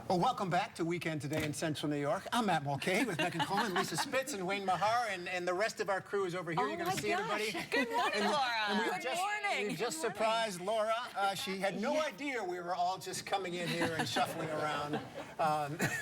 Well, welcome back to Weekend Today in Central New York. I'm Matt Mulcahy with Megan Coleman, Lisa Spitz, and Wayne Mahar, and the rest of our crew is over here. You're going to see everybody. Good morning, Laura. And we've just surprised Laura. She had no idea we were all just coming in here and shuffling around.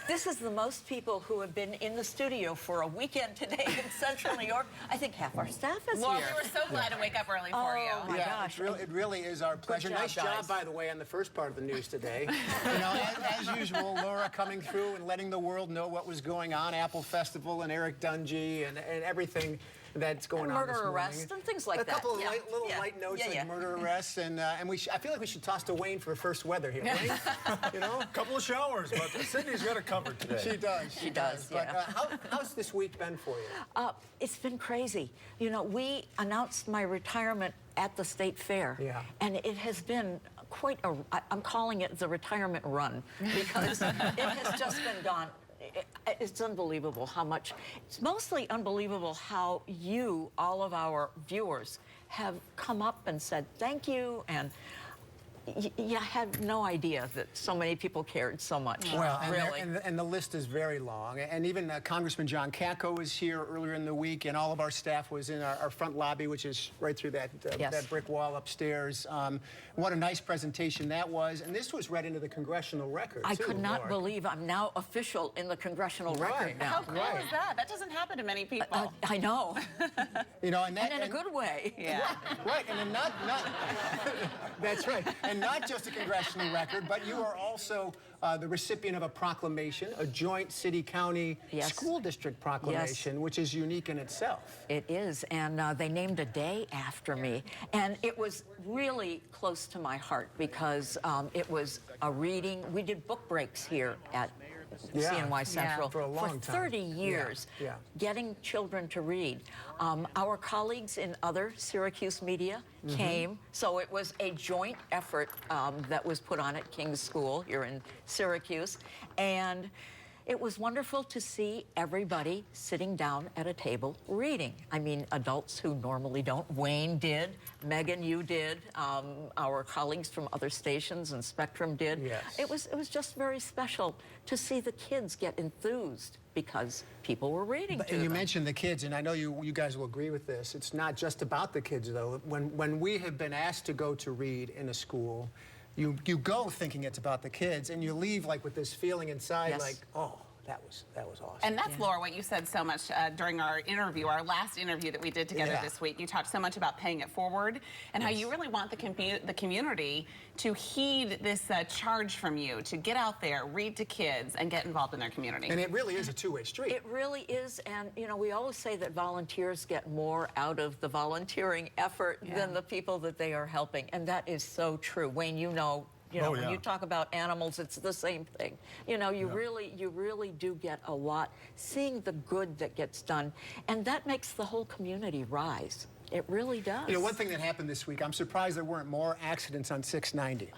This is the most people who have been in the studio for a Weekend Today in Central New York. I think half our staff is Laura, here. we were so glad to wake up early for you. Oh, my gosh. It really is our pleasure. Nice job, by the way, on the first part of the news today. You know, as usual, Laura coming through and letting the world know what was going on, Apple Festival and Eric Dungy and everything that's going on this murder morning. arrests and things like that. A couple of light notes like murder arrests, and I feel like we should toss to Wayne for first weather here. Wayne? You know, a couple of showers, but Sydney's got it covered today. She does. She does. But how's this week been for you? It's been crazy. You know, we announced my retirement at the State Fair, and it has been quite a, I'm calling it the retirement run, because it has just been gone. It's unbelievable how much, it's mostly unbelievable how you, all of our viewers, have come up and said thank you, and you had no idea that so many people cared so much. Well, really. And the list is very long. And even Congressman John Katko was here earlier in the week, and all of our staff was in our front lobby, which is right through that brick wall upstairs. What a nice presentation that was. And this was read into the congressional record, I could not believe I'm now official in the congressional record now. How cool is that? That doesn't happen to many people. I know. You know, and in a good way. Yeah. Right, and then not that's right. And not just a congressional record, but you are also the recipient of a proclamation, a joint city-county school district proclamation, which is unique in itself. It is, and they named a day after me. And it was really close to my heart because it was a reading. We did book breaks here at CNY Central for a long time. 30 years, getting children to read. Our colleagues in other Syracuse media came, so it was a joint effort that was put on at King's School here in Syracuse, and it was wonderful to see everybody sitting down at a table reading. I mean, adults who normally don't. Wayne did, Megan, you did, our colleagues from other stations and Spectrum did. Yes. It was just very special to see the kids get enthused because people were reading to them. You mentioned the kids, and I know you guys will agree with this. It's not just about the kids, though. When we have been asked to go to read in a school, you go thinking it's about the kids, and you leave like with this feeling inside, like, oh, that was awesome. And that's, Laura, what you said so much during our interview, our last interview that we did together this week. You talked so much about paying it forward and how you really want the community to heed this charge from you, to get out there, read to kids, and get involved in their community. And it really is a two-way street. It really is, and you know, we always say that volunteers get more out of the volunteering effort than the people that they are helping, and that is so true. Wayne, you know, when you talk about animals, it's the same thing. You know, you really do get a lot, seeing the good that gets done, and that makes the whole community rise. It really does. You know, one thing that happened this week, I'm surprised there weren't more accidents on 690.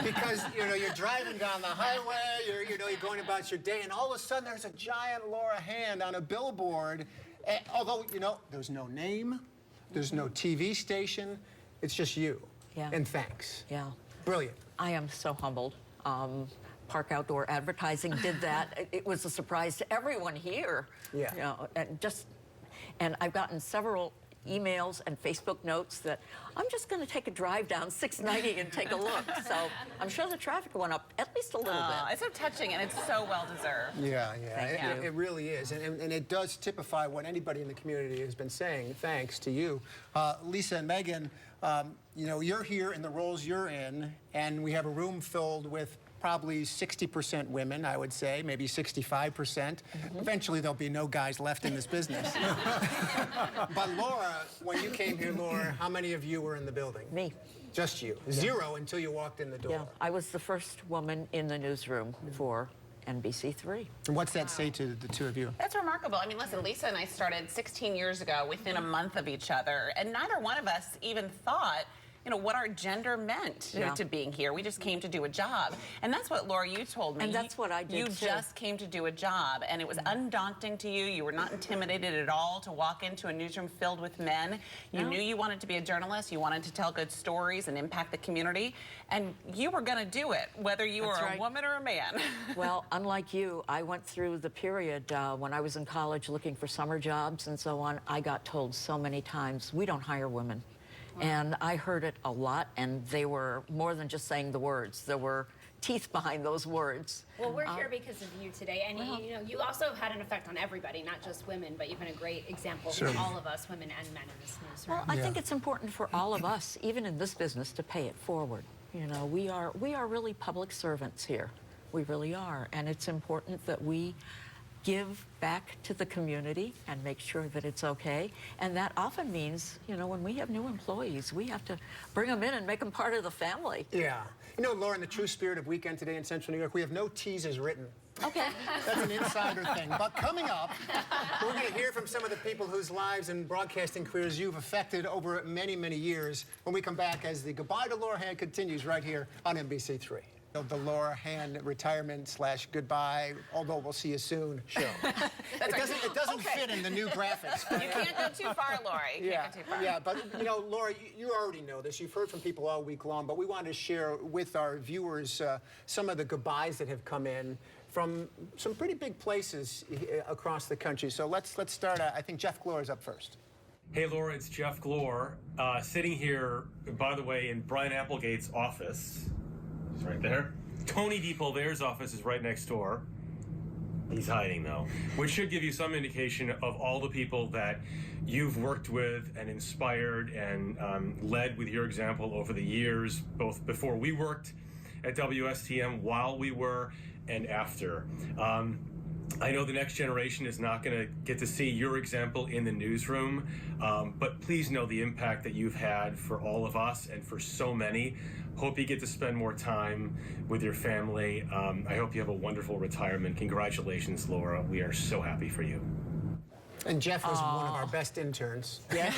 Because, you know, you're driving down the highway, you're going about your day, and all of a sudden there's a giant Laura hand on a billboard. And, although, you know, there's no name, there's no TV station, it's just you. Yeah. And thanks. Yeah. Brilliant. I am so humbled. Park Outdoor Advertising did that. It was a surprise to everyone here. Yeah. You know, and I've gotten several emails and Facebook notes that I'm just going to take a drive down 690 and take a look. So I'm sure the traffic went up at least a little bit. It's so touching, and it's so well deserved. Yeah, Thank you. It really is, and it does typify what anybody in the community has been saying. Thanks to you, Lisa and Megan. You know, you're here in the roles you're in, and we have a room filled with probably 60% women, I would say, maybe 65%. Eventually, there'll be no guys left in this business. But Laura, when you came here, Laura, how many of you were in the building? Me. Just you. Zero until you walked in the door. Yeah, I was the first woman in the newsroom for NBC3. And what's that say to the two of you? That's remarkable. I mean, listen, Lisa and I started 16 years ago within a month of each other, and neither one of us even thought what our gender meant to being here. We just came to do a job. And that's what, Laura, you told me. And that's what I did, You too. just came to do a job, and it was undaunting to you. You were not intimidated at all to walk into a newsroom filled with men. You knew you wanted to be a journalist. You wanted to tell good stories and impact the community. And you were going to do it, whether you were a woman or a man. Well, unlike you, I went through the period when I was in college looking for summer jobs and so on. I got told so many times, we don't hire women. And I heard it a lot, and they were more than just saying the words. There were teeth behind those words. Well, we're here because of you today, and you also had an effect on everybody, not just women, but you've been a great example for all of us, women and men in this newsroom. Well, I think it's important for all of us, even in this business, to pay it forward. We are really public servants here. We really are, and it's important that we give back to the community and make sure that it's okay. And that often means, when we have new employees, we have to bring them in and make them part of the family. Yeah. Laura, in the true spirit of Weekend Today in Central New York, we have no teasers written. Okay. That's an insider thing. But coming up, we're going to hear from some of the people whose lives and broadcasting careers you've affected over many, many years when we come back as the Goodbye to Laura Hand continues right here on NBC3. The Laura Hand retirement/goodbye, although we'll see you soon show. It doesn't fit in the new graphics. You can't go too far, Laura. You can't go too far. Yeah, but Laura, you already know this. You've heard from people all week long, but we wanted to share with our viewers some of the goodbyes that have come in from some pretty big places across the country. So let's start. I think Jeff Glor's up first. Hey, Laura, it's Jeff Glor, sitting here, by the way, in Brian Applegate's office. He's right there. Tony DePolvare's office is right next door. He's hiding, though, which should give you some indication of all the people that you've worked with and inspired and led with your example over the years, both before we worked at WSTM, while we were, and after. I know the next generation is not going to get to see your example in the newsroom, but please know the impact that you've had for all of us and for so many. Hope you get to spend more time with your family. I hope you have a wonderful retirement. Congratulations, Laura. We are so happy for you. And Jeff was one of our best interns. Yeah.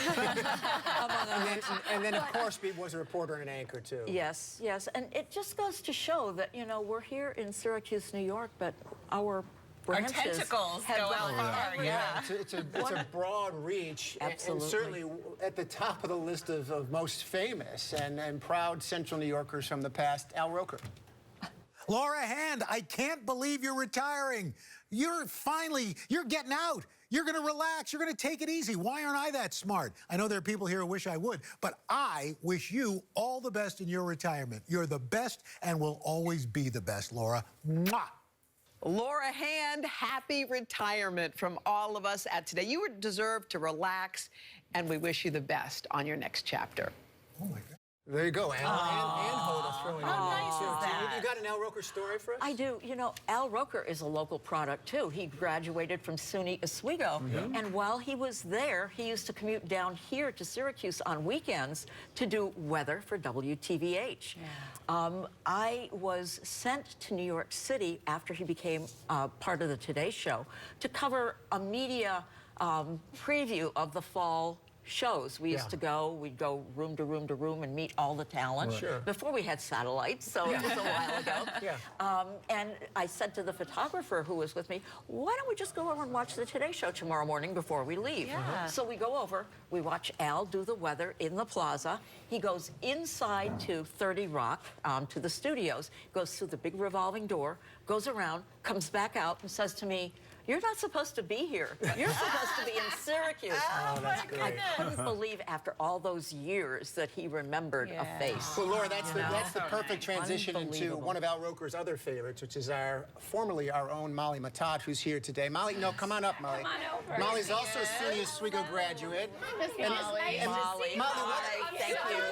and then, of course, he was a reporter and an anchor, too. Yes, yes. And it just goes to show that, we're here in Syracuse, New York, but our tentacles go out far. Yeah, it's a broad reach. Absolutely. And certainly at the top of the list of most famous and proud Central New Yorkers from the past, Al Roker. Laura Hand, I can't believe you're retiring. You're getting out. You're going to relax. You're going to take it easy. Why aren't I that smart? I know there are people here who wish I would, but I wish you all the best in your retirement. You're the best and will always be the best, Laura. Mwah! Laura Hand, happy retirement from all of us at Today. You deserve to relax, and we wish you the best on your next chapter. Oh, my God. There you go, Al. And Hoda throwing in there. How nice is that? You got an Al Roker story for us? I do. Al Roker is a local product, too. He graduated from SUNY Oswego. And while he was there, he used to commute down here to Syracuse on weekends to do weather for WTVH. I was sent to New York City after he became part of the Today Show to cover a media preview of the fall shows. We used to go, we'd go room to room to room and meet all the talent. Sure. Before we had satellites, so it was a while ago. And I said to the photographer who was with me, why don't we just go over and watch the Today Show tomorrow morning before we leave? So we go over, we watch Al do the weather in the plaza. He goes inside to 30 Rock, to the studios, goes through the big revolving door, goes around, comes back out and says to me, you're not supposed to be here. You're supposed to be in Syracuse. Oh, that's great. I couldn't believe after all those years that he remembered a face. Well, Laura, that's the perfect transition into one of Al Roker's other favorites, which is formerly our own Molly Matat, who's here today. Molly, no, come on up, Molly. Come on over. Molly's also a SUNY Oswego graduate. Molly, thank you.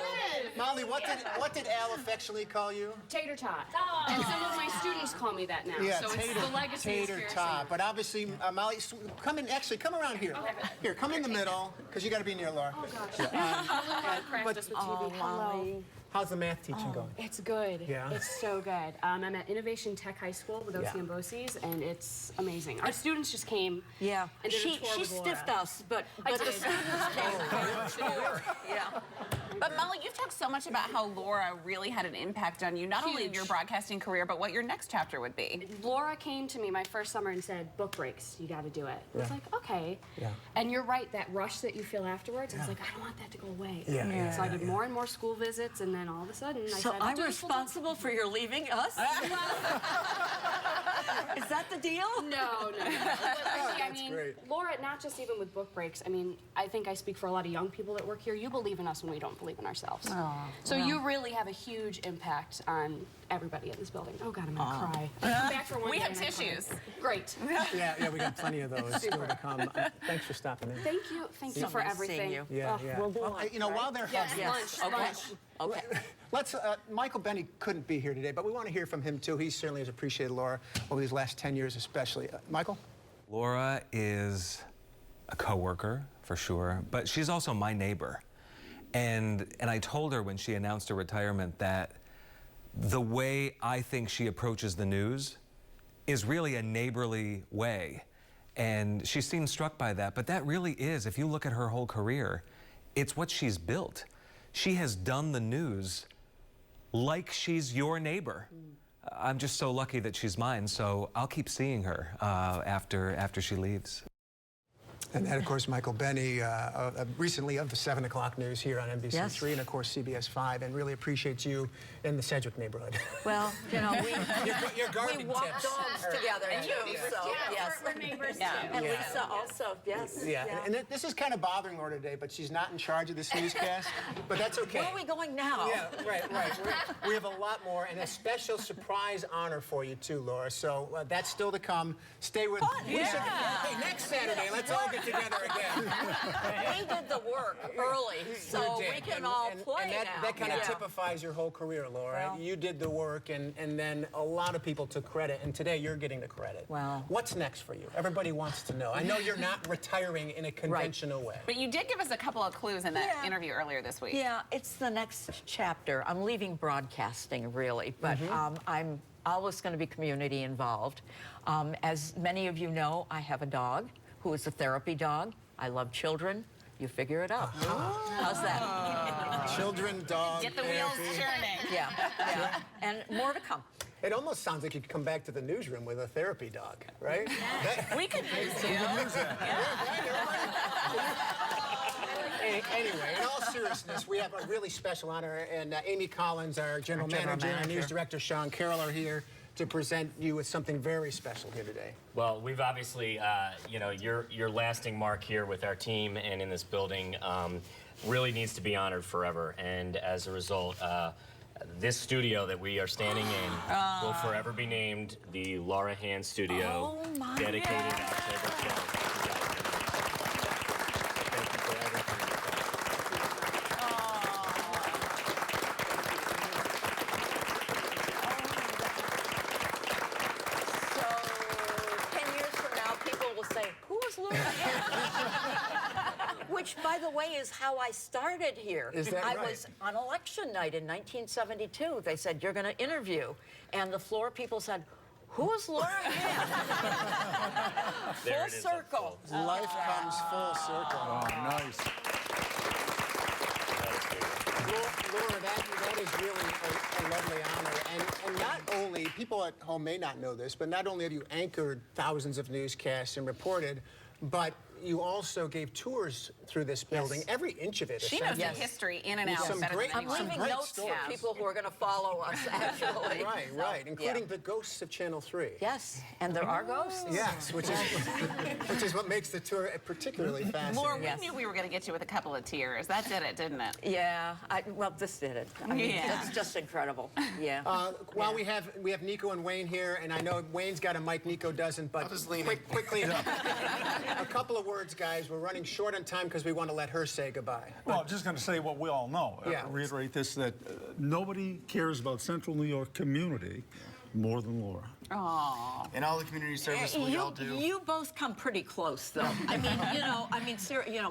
Molly, what did Al affectionately call you? Tater tot. And some of my students call me that now. Yeah, so it's the legacy is tater tot. But obviously, Molly, come around here. Okay. Here, come in the middle, because you got to be near Laura. Oh, gosh. I'm practice with TV. Hello. How's the math teaching going? It's good. Yeah. It's so good. I'm at Innovation Tech High School with OC and BOCES, and it's amazing. Our students just came. Yeah, and did a she tour with Laura. stiffed us, but the students came. Yeah. But Molly, you've talked so much about how Laura really had an impact on you, not only in your broadcasting career, but what your next chapter would be. Laura came to me my first summer and said, book breaks, you got to do it. I was like, okay. Yeah. And you're right, that rush that you feel afterwards, I was like, I don't want that to go away. Yeah. So I did more and more school visits, and then all of a sudden I So said, I'm responsible for your leaving us? Is that the deal? No. But really, I mean, great. Laura, not just even with book breaks, I mean, I think I speak for a lot of young people that work here. You believe in us when we don't believe in ourselves. So you really have a huge impact on everybody in this building. Oh God, I'm gonna cry. I come back for one We day have and I cry. tissues. Great. Yeah, we got plenty of those still to come. Thanks for stopping in. Thank you for nice seeing everything. you. Yeah. We'll do Well, lunch, you know, while they're Yes, hugging, lunch. Okay. let's. Michael Benny couldn't be here today, but we want to hear from him too. He certainly has appreciated Laura over these last 10 years, especially. Michael. Laura is a coworker for sure, but she's also my neighbor. And I told her when she announced her retirement that the way I think she approaches the news is really a neighborly way. And she seemed struck by that, but that really is, if you look at her whole career, it's what she's built. She has done the news like she's your neighbor. I'm just so lucky that she's mine, so I'll keep seeing her after she leaves. And that, of course, Michael Benny, recently of the 7 o'clock news here on NBC3 and, of course, CBS 5, and really appreciates you in the Sedgwick neighborhood. Well, you know, Your gardening we walk tips. dogs together, too. So, yes. We're neighbors Yeah. too. And Lisa also, yes. Yeah, and this is kind of bothering Laura today, but she's not in charge of this newscast, but that's okay. Where are we going now? Yeah, right. We have a lot more, and a special surprise honor for you, too, Laura. So that's still to come. Stay with Hey, next Saturday, let's all get together again. We did the work early, so You we did. can all play and that, now. that kind of typifies your whole career, Laura. Well. You did the work, and then a lot of people took credit, and today you're getting the credit. Wow. What's next for you? Everybody wants to know. I know you're not retiring in a conventional way. But you did give us a couple of clues in that interview earlier this week. Yeah, it's the next chapter. I'm leaving broadcasting, really, but I'm always going to be community involved. As many of you know, I have a dog who is a therapy dog. I love children. You figure it out. How's that? Children, dogs, Get the wheels turning. Yeah. And more to come. It almost sounds like you could come back to the newsroom with a therapy dog, right? We could use you. Anyway, in all seriousness, we have a really special honor, and Amy Collins, our general manager, and news director Sean Carroll are here to present you with something very special here today. Well, we've obviously, you know, your lasting mark here with our team and in this building really needs to be honored forever. And as a result, this studio that we are standing in will forever be named the Laura Hand Studio, dedicated October 12th. Thank you for everything. So 10 years from now, people will say, who is Laura Hand? Which, by the way, is how I started here. Is that I right? was on election night in 1972. They said, you're going to interview. And the floor people said, who is Laura Hand? There Full it is, circle. Life comes full circle. Oh, nice. Laura, that is really a lovely honor. And not only, people at home may not know this, but not only have you anchored thousands of newscasts and reported, but you also gave tours through this building, every inch of it. She knows the essentially. history in and With out some better great- than I'm anyone. leaving great notes stories. for people who are going to follow us, actually. Right, So, right, including yeah. the ghosts of Channel 3. Yes, and there are ghosts. Yes, which is what makes the tour particularly fascinating. Laura, we Yes. knew we were going to get you with a couple of tears. That did it, didn't it? Yeah, well, this did it. I mean, Yeah. it's just incredible. Yeah. While we have Nico and Wayne here, and I know Wayne's got a mic, Nico doesn't, but quickly, a couple of words, guys. We're running short on time because we want to let her say goodbye. Well, I'm just going to say what we all know. Yeah. Reiterate this, that nobody cares about Central New York community more than Laura. Aww. And all the community service we all do. You both come pretty close, though. I mean,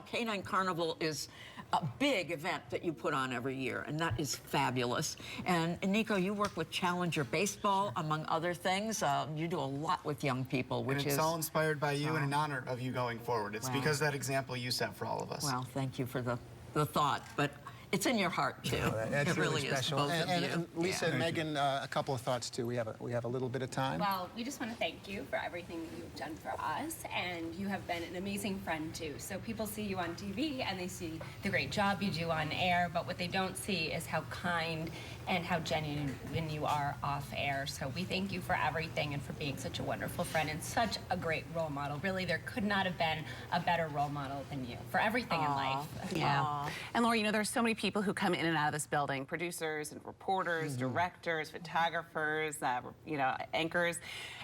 Canine Carnival is a big event that you put on every year, and that is fabulous. And Nico, you work with Challenger Baseball, among other things. You do a lot with young people, which And it's is all inspired by you and in honor of you going forward. It's Wow. because of that example you set for all of us. well. Thank you for the thought, but it's in your heart too. That's it really special. is. Both of you. And Lisa and Megan, a couple of thoughts too. We have a little bit of time. Well, we just want to thank you for everything that you've done for us, and you have been an amazing friend too. So people see you on TV and they see the great job you do on air, but what they don't see is how kind and how genuine you are off air. So we thank you for everything and for being such a wonderful friend and such a great role model. Really, there could not have been a better role model than you for everything in life. Yeah. And Laura, you know, there's so many people who come in and out of this building, producers and reporters, directors, photographers, you know, anchors.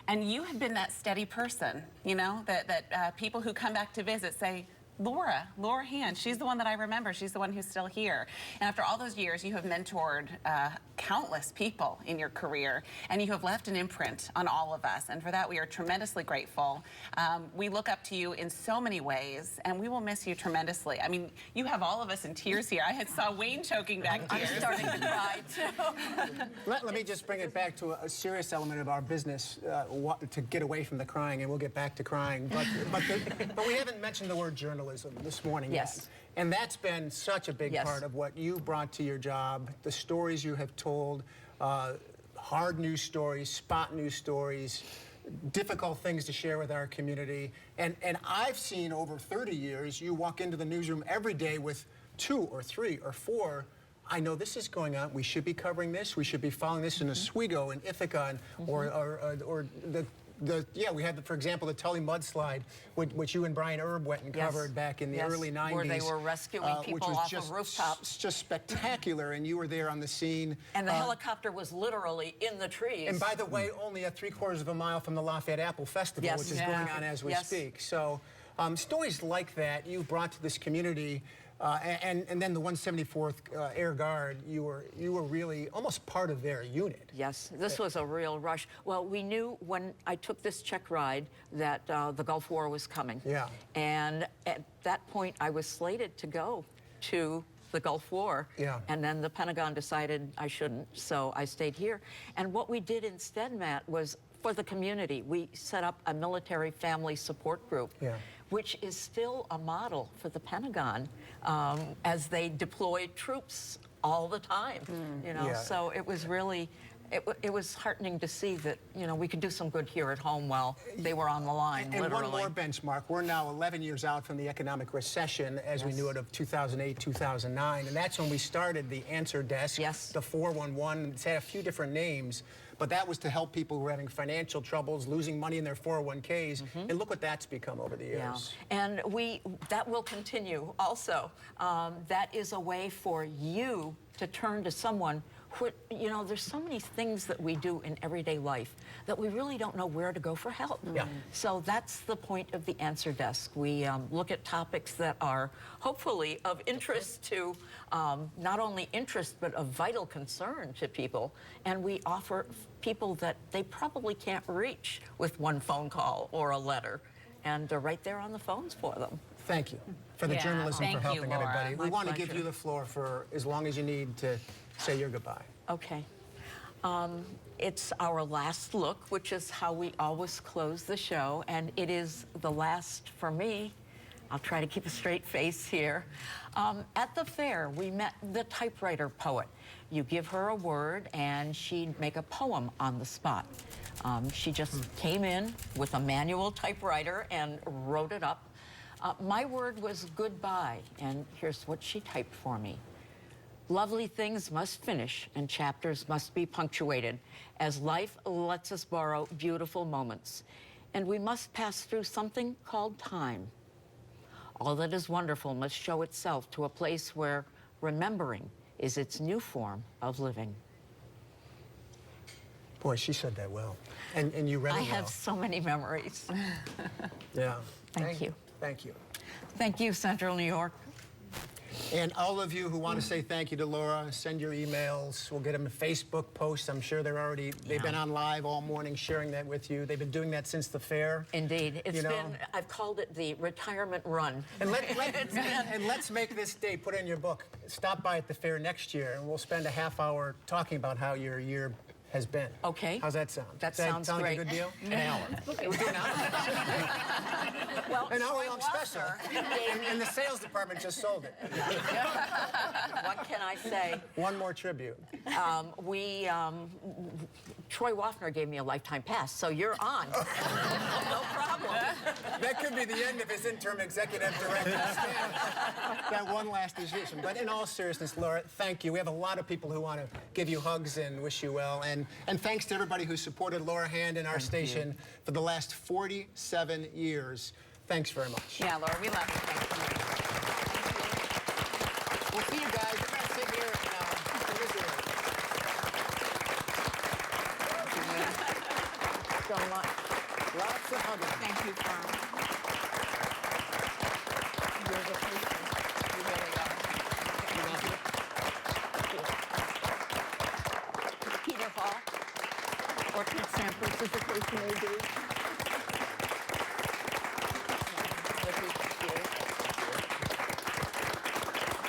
And you have been that steady person, you know, that people who come back to visit say, Laura Hand, she's the one that I remember. She's the one who's still here. And after all those years, you have mentored countless people in your career, and you have left an imprint on all of us. And for that, we are tremendously grateful. We look up to you in so many ways, and we will miss you tremendously. I mean, you have all of us in tears here. I saw Wayne choking back tears. I'm starting to cry, too. Let me just bring it back to a serious element of our business to get away from the crying, and we'll get back to crying. But we haven't mentioned the word journalism this morning Yes. yet. And that's been such a big part of what you brought to your job, the stories you have told, hard news stories, spot news stories, difficult things to share with our community. And I've seen over 30 years, you walk into the newsroom every day with 2 or 3 or 4. I know this is going on. We should be covering this. We should be following this in Oswego and Ithaca, and, or we had, for example, the Tully mudslide, which you and Brian Erb went and covered back in the early 90s. Where they were rescuing people off of rooftops. Just spectacular, and you were there on the scene. And the helicopter was literally in the trees. And by the way, only a 3/4 of a mile from the Lafayette Apple Festival, which is going on as we speak. So stories like that you brought to this community. And then the 174th Air Guard, you were really almost part of their unit. Yes, this was a real rush. Well, we knew when I took this check ride that the Gulf War was coming. Yeah. And at that point, I was slated to go to the Gulf War. Yeah. And then the Pentagon decided I shouldn't, so I stayed here. And what we did instead, Matt, was for the community, we set up a military family support group. Yeah. Which is still a model for the Pentagon as they deploy troops all the time. You know, so it was really, it was heartening to see that, you know, we could do some good here at home while they were on the line, And literally. one more benchmark. We're now 11 years out from the economic recession as we knew it of 2008, 2009, and that's when we started the answer desk, the 411. It's had a few different names, but that was to help people who were having financial troubles, losing money in their 401ks, and look what that's become over the years. And that will continue also. That is a way for you to turn to someone who, you know, there's so many things that we do in everyday life that we really don't know where to go for help. So that's the point of the answer desk. We look at topics that are hopefully of interest to, not only interest, but of vital concern to people. And we offer people that they probably can't reach with one phone call or a letter. And they're right there on the phones for them. Thank you for the journalism, for helping everybody. We want to give pleasure. you the floor for as long as you need to say your goodbye. Okay. It's our last look, which is how we always close the show, and it is the last for me. I'll try to keep a straight face here. At the fair, we met the typewriter poet. You give her a word, and she'd make a poem on the spot. She just came in with a manual typewriter and wrote it up. My word was goodbye, and here's what she typed for me. Lovely things must finish and chapters must be punctuated as life lets us borrow beautiful moments. And we must pass through something called time. All that is wonderful must show itself to a place where remembering is its new form of living. Boy, she said that well. And you read it well. I have so many memories. Yeah. Thank you. Thank you. Thank you, Central New York. And all of you who want to say thank you to Laura, send your emails. We'll get them in Facebook posts. I'm sure they've been on live all morning sharing that with you. They've been doing that since the fair. Indeed. It's been, I've called it the retirement run. And let's make this day, put it in your book. Stop by at the fair next year, and we'll spend a half hour talking about how your year has been. Okay. How's that sound? That Does sounds sound great. like a good deal? An hour. We'll do an hour. Well, An hour Troy long special. Wasser And the sales department just sold it. What can I say? One more tribute. Troy Waffner gave me a lifetime pass, so you're on. No problem. That could be the end of his interim executive director. That one last decision. But in all seriousness, Laura, thank you. We have a lot of people who want to give you hugs and wish you well. And thanks to everybody who supported Laura Hand and our station for the last 47 years. Thanks very much. Yeah, Laura, we love you. Thanks so much. We'll see you guys. We're going to sit here in this area. So much. Lots of hugging. Thank you, Tom. You're the person. You really are. Peter Hall, Orchid San Francisco Community.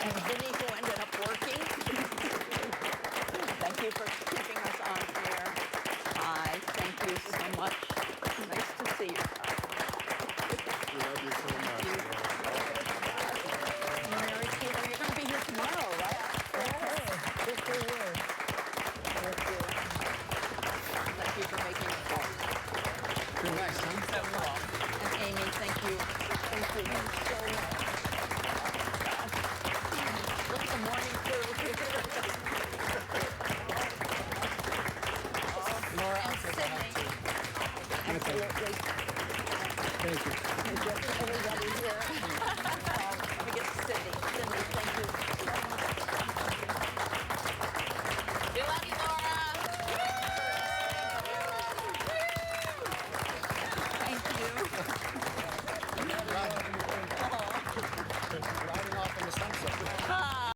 And Vinny, who ended up working. Thank you for keeping us on air. Hi, thank you so much. Nice to see you. We love you so much. Mary Keith, you're going to be here tomorrow, right? Good for you. Thank you for making it fun. You're nice, huh? So cool. And Amy, thank you. Thank you so much. Look at the morning crew. Laura, I'll And take a hug, Sydney. too. Absolutely. Thank you. Everybody